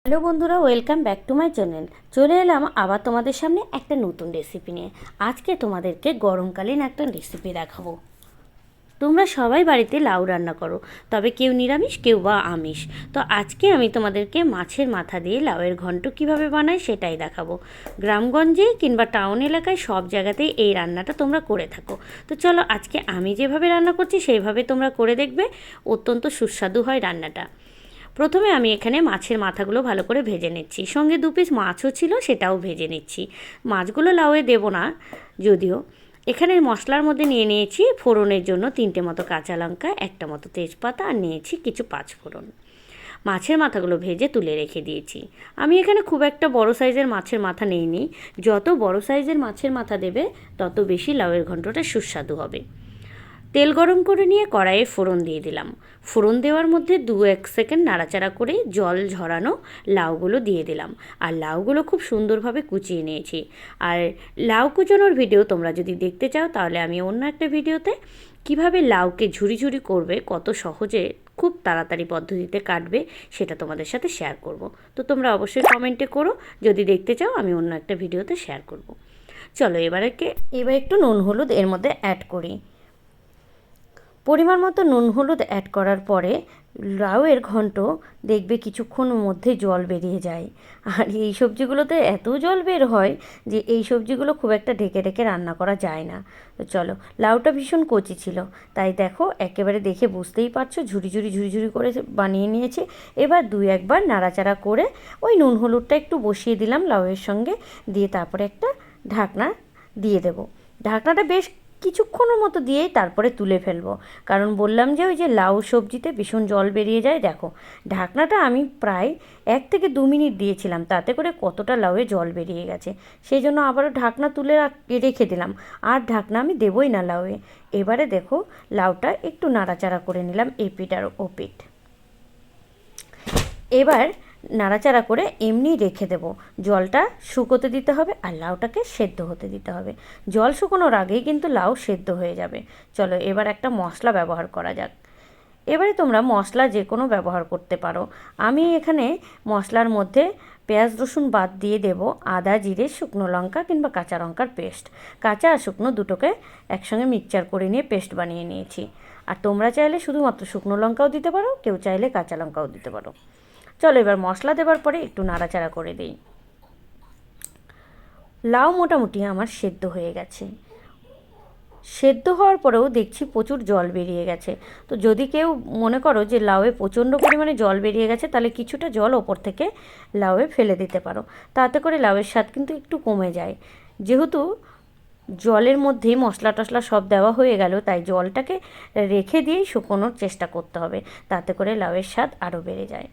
Hello বন্ধুরা, welcome back to my channel. চলে এলাম আবার তোমাদের সামনে একটা নতুন রেসিপি নিয়ে। আজকে তোমাদেরকে গরমকালীন একটা রেসিপি দেখাবো। তোমরা সবাই বাড়িতে লাউ রান্না করো, তবে কেউ নিরামিষ কেউ বা আমিষ। তো আজকে আমি তোমাদেরকে মাছের মাথা দিয়ে লাউয়ের ঘন্ট কিভাবে বানাই সেটাই দেখাবো। গ্রামগঞ্জে কিংবা টাউন এলাকায় সব জায়গাতেই এই রান্নাটা তোমরা করে থাকো। তো চলো আজকে আমি যেভাবে রান্না করছি সেইভাবে তোমরা করে দেখবে, অত্যন্ত সুস্বাদু হয় রান্নাটা। প্রথমে আমি এখানে মাছের মাথাগুলো ভালো করে ভেজে নিচ্ছি, সঙ্গে 2 পিস মাছও ছিল সেটাও ভেজে নিচ্ছি। মাছগুলো লাউয়ে দেবো না যদিও। এখানে মশলার মধ্যে নিয়ে নিয়েছি ফোড়নের জন্য 3টে মতো কাঁচা লঙ্কা, 1টা মতো তেজপাতা আর নিয়েছি কিছু পাঁচফোড়ন। মাছের মাথাগুলো ভেজে তুলে রেখে দিয়েছি। আমি এখানে খুব একটা বড় সাইজের মাছের মাথা নেইনি। যত বড় সাইজের মাছের মাথা দেবে তত বেশি লাউয়ের ঘন্টটা সুস্বাদু হবে। তেল গরম করে নিয়ে কড়াইয়ে ফোড়ন দিয়ে দিলাম। ফোড়ন দেওয়ার মধ্যে 2-1 সেকেন্ড নাড়াচাড়া করে জল ঝরানো লাউগুলো দিয়ে দিলাম। আর লাউগুলো খুব সুন্দরভাবে কুচিয়ে নিয়েছি। আর লাউ কুচানোর ভিডিও তোমরা যদি দেখতে চাও তাহলে আমি অন্য একটা ভিডিওতে কিভাবে লাউকে ঝুরি ঝুরি করবে, কত সহজে খুব তাড়াতাড়ি পদ্ধতিতে কাটবে সেটা তোমাদের সাথে শেয়ার করব। তো তোমরা অবশ্যই কমেন্টে করো যদি দেখতে চাও, আমি অন্য একটা ভিডিওতে শেয়ার করব। চলো এবার একটু নুন হলুদ এর মধ্যে অ্যাড করি। পরিমাণ মতো নুন হলুদ অ্যাড করার পরে লাউয়ের ঘন্ট দেখবে কিছুক্ষণের মধ্যে জল বেরিয়ে যায়। আর এই সবজিগুলোতে এত জল বের হয় যে এই সবজিগুলো খুব একটা ঢেকে ঢেকে রান্না করা যায় না। তো চলো, লাউটা ভীষণ কচি ছিল, তাই দেখো একেবারে দেখে বুঝতেই পারছো ঝুরি ঝুরি ঝুরি ঝুরি করে বানিয়ে নিয়েছি। এবার 2-1 বার নাড়াচাড়া করে ওই নুন হলুদটা একটু বসিয়ে দিলাম লাউয়ের সঙ্গে, দিয়ে তারপরে একটা ঢাকনা দিয়ে দেবো। ঢাকনাটা বেশ কিছুক্ষণের মতো দিয়েই তারপরে তুলে ফেলবো, কারণ বললাম যে ওই যে লাউ সবজিতে ভীষণ জল বেরিয়ে যায়। দেখো ঢাকনাটা আমি প্রায় 1 থেকে 2 মিনিট দিয়েছিলাম, তাতে করে কতটা লাউয়ে জল বেরিয়ে গেছে। সেই জন্য আবারও ঢাকনা তুলে রেখে দিলাম, আর ঢাকনা আমি দেবই না লাউয়ে। এবারে দেখো লাউটা একটু নাড়াচাড়া করে নিলাম এপিঠ আর ওপিঠ। এবার নাড়াচাড়া করে এমনি রেখে দেবো। জলটা শুকোতে দিতে হবে আর লাউটাকে সেদ্ধ হতে দিতে হবে। জল শুকোনোর আগেই কিন্তু লাউ সেদ্ধ হয়ে যাবে। চলো এবার একটা মশলা ব্যবহার করা যাক। এবারে তোমরা মশলা যে কোনো ব্যবহার করতে পারো। আমি এখানে মশলার মধ্যে পেঁয়াজ রসুন বাদ দিয়ে দেব আদা জিরে শুকনো লঙ্কা কিংবা কাঁচা লঙ্কার পেস্ট। কাঁচা আর শুকনো দুটোকে একসঙ্গে মিক্সচার করে নিয়ে পেস্ট বানিয়ে নিয়েছি। আর তোমরা চাইলে শুধুমাত্র শুকনো লঙ্কাও দিতে পারো, কেউ চাইলে কাঁচা লঙ্কাও দিতে পারো। চলো এবার মশলা দেওয়ার পরে একটু নাড়াচাড়া করে দিই। লাউ মোটামুটি আমার সেদ্ধ হয়ে গেছে। সেদ্ধ হওয়ার পরেও দেখছি প্রচুর জল বেরিয়ে গেছে। তো যদি কেউ মনে করো যে লাউয়ে প্রচণ্ড পরিমাণে জল বেরিয়ে গেছে, তাহলে কিছুটা জল ওপর থেকে লাউয়ে ফেলে দিতে পারো। তাতে করে লাউয়ের স্বাদ কিন্তু একটু কমে যায়। যেহেতু জলের মধ্যেই মশলা টশলা সব দেওয়া হয়ে গেল, তাই জলটাকে রেখে দিয়েই শুকোনোর চেষ্টা করতে হবে, তাতে করে লাউয়ের স্বাদ আরও বেড়ে যায়।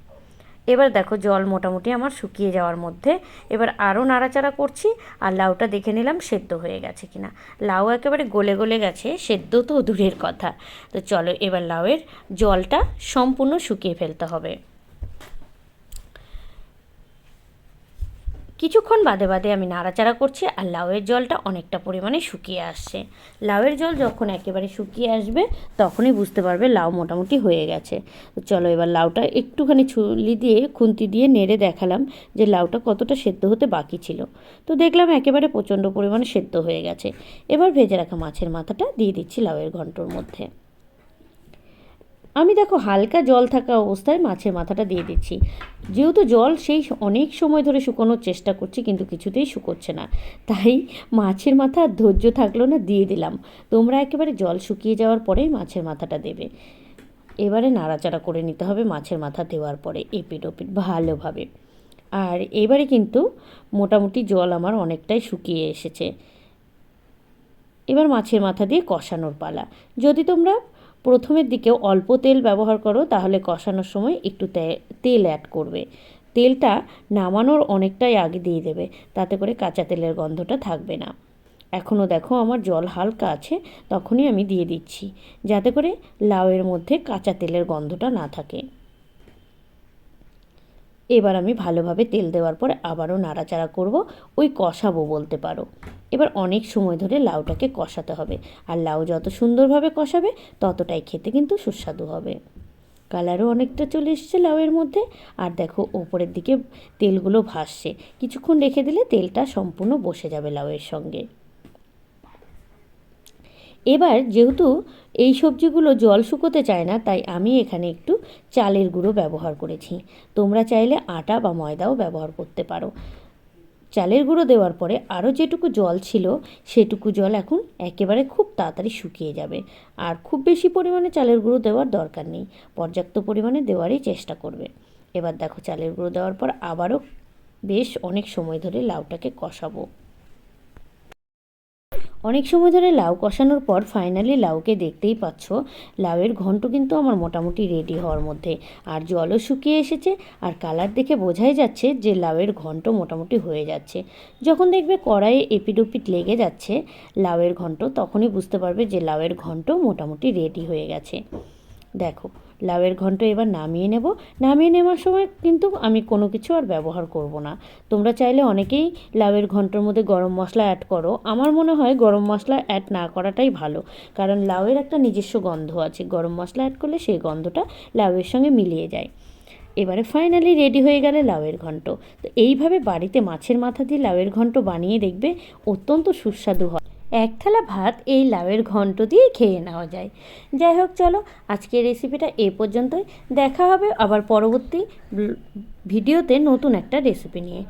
এবার দেখো জল মোটামুটি আমার শুকিয়ে যাওয়ার মধ্যে। এবার আরও নাড়াচাড়া করছি আর লাউটা দেখে নিলাম সেদ্ধ হয়ে গেছে কিনা। লাউ একেবারে গলে গলে গেছে, সেদ্ধ তো দূরের কথা। তো চলো এবার লাউয়ের জলটা সম্পূর্ণ শুকিয়ে ফেলতে হবে। কিছুক্ষণ বাদে বাদে আমি নাড়াচাড়া করছি আর লাউয়ের জলটা অনেকটা পরিমাণে শুকিয়ে আসছে। লাউয়ের জল যখন একেবারে শুকিয়ে আসবে তখনই বুঝতে পারবে লাউ মোটামুটি হয়ে গেছে। তো চলো এবার লাউটা একটুখানি ছুলি দিয়ে খুন্তি দিয়ে নেড়ে দেখালাম যে লাউটা কতটা সেদ্ধ হতে বাকি ছিল। তো দেখলাম একেবারে প্রচণ্ড পরিমাণে সেদ্ধ হয়ে গেছে। এবার ভেজে রাখা মাছের মাথাটা দিয়ে দিচ্ছি লাউয়ের ঘন্টর মধ্যে। আমি দেখো হালকা জল থাকা অবস্থায় মাছের মাথাটা দিয়ে দিচ্ছি। যেহেতু জল সেই অনেক সময় ধরে শুকোনোর চেষ্টা করছি কিন্তু কিছুতেই শুকোচ্ছে না, তাই মাছের মাথা ধৈর্য থাকলো না, দিয়ে দিলাম। তোমরা একেবারে জল শুকিয়ে যাওয়ার পরেই মাছের মাথাটা দেবে। এবারে নাড়াচাড়া করে নিতে হবে মাছের মাথা দেওয়ার পরে এপিঠ ওপিঠ ভালোভাবে। আর এবারে কিন্তু মোটামুটি জল আমার অনেকটাই শুকিয়ে এসেছে। এবার মাছের মাথা দিয়ে কষানোর পালা। যদি তোমরা প্রথমের দিকেও অল্প তেল ব্যবহার করো তাহলে কষানোর সময় একটু তেল অ্যাড করবে। তেলটা নামানোর অনেকটাই আগে দিয়ে দেবে, তাতে করে কাঁচা তেলের গন্ধটা থাকবে না। এখনও দেখো আমার জল হালকা আছে, তখনই আমি দিয়ে দিচ্ছি, যাতে করে লাউয়ের মধ্যে কাঁচা তেলের গন্ধটা না থাকে। এবার আমি ভালোভাবে তেল দেওয়ার পরে আবারও নাড়াচাড়া করব, ওই কষাবো বলতে পারো। এবার অনেক সময় ধরে লাউটাকে কষাতে হবে, আর লাউ যত সুন্দরভাবে কষাবে ততটাই খেতে কিন্তু সুস্বাদু হবে। কালারও অনেকটা চলে এসেছে লাউয়ের মধ্যে। আর দেখো ওপরের দিকে তেলগুলো ভাসছে, কিছুক্ষণ রেখে দিলে তেলটা সম্পূর্ণ বসে যাবে লাউয়ের সঙ্গে। এবার যেহেতু এই সবজিগুলো জল শুকোতে চায় না, তাই আমি এখানে একটু চালের গুঁড়ো ব্যবহার করেছি। তোমরা চাইলে আটা বা ময়দাও ব্যবহার করতে পারো। চালের গুঁড়ো দেওয়ার পরে আরও যেটুকু জল ছিল সেটুকু জল এখন একেবারে খুব তাড়াতাড়ি শুকিয়ে যাবে। আর খুব বেশি পরিমাণে চালের গুঁড়ো দেওয়ার দরকার নেই, পর্যাপ্ত পরিমাণে দেওয়ারই চেষ্টা করবে। এবার দেখো চালের গুঁড়ো দেওয়ার পর আবারও বেশ অনেক সময় ধরে লাউটাকে কষাবো। অনেক সময় ধরে লাউ কষানোর পর ফাইনালি লাউকে দেখতেই পাচ্ছ লাউয়ের ঘন্ট কিন্তু আমার মোটামুটি রেডি হওয়ার মধ্যে। আর জলও শুকিয়ে এসেছে, আর কালার দেখে বোঝাই যাচ্ছে যে লাউয়ের ঘন্ট মোটামুটি হয়ে যাচ্ছে। যখন দেখবে কড়াইয়ে এপিট ওপিট লেগে যাচ্ছে লাউয়ের ঘন্ট, তখনই বুঝতে পারবে যে লাউয়ের ঘন্ট মোটামুটি রেডি হয়ে গেছে। দেখো লাউয়ের ঘন্ট এবার নামিয়ে নেব। নামিয়ে নেওয়ার সময় কিন্তু আমি কোনো কিছু আর ব্যবহার করব না। তোমরা চাইলে অনেকেই লাউয়ের ঘন্টর মধ্যে গরম মশলা অ্যাড করো। আমার মনে হয় গরম মশলা অ্যাড না করাটাই ভালো, কারণ লাউয়ের একটা নিজস্ব গন্ধ আছে, গরম মশলা অ্যাড করলে সেই গন্ধটা লাউয়ের সঙ্গে মিলিয়ে যায়। এবারে ফাইনালি রেডি হয়ে গেলে লাউয়ের ঘন্ট। তো এইভাবে বাড়িতে মাছের মাথা দিয়ে লাউয়ের ঘন্ট বানিয়ে দেখবে, অত্যন্ত সুস্বাদু হয়। এক থালা ভাত এই লাউয়ের ঘন্ট দিয়ে খেয়ে নেওয়া যায়। যাই হোক, চলো আজকের রেসিপিটা এ পর্যন্তই। দেখা হবে আবার পরবর্তী ভিডিওতে নতুন একটা রেসিপি নিয়ে।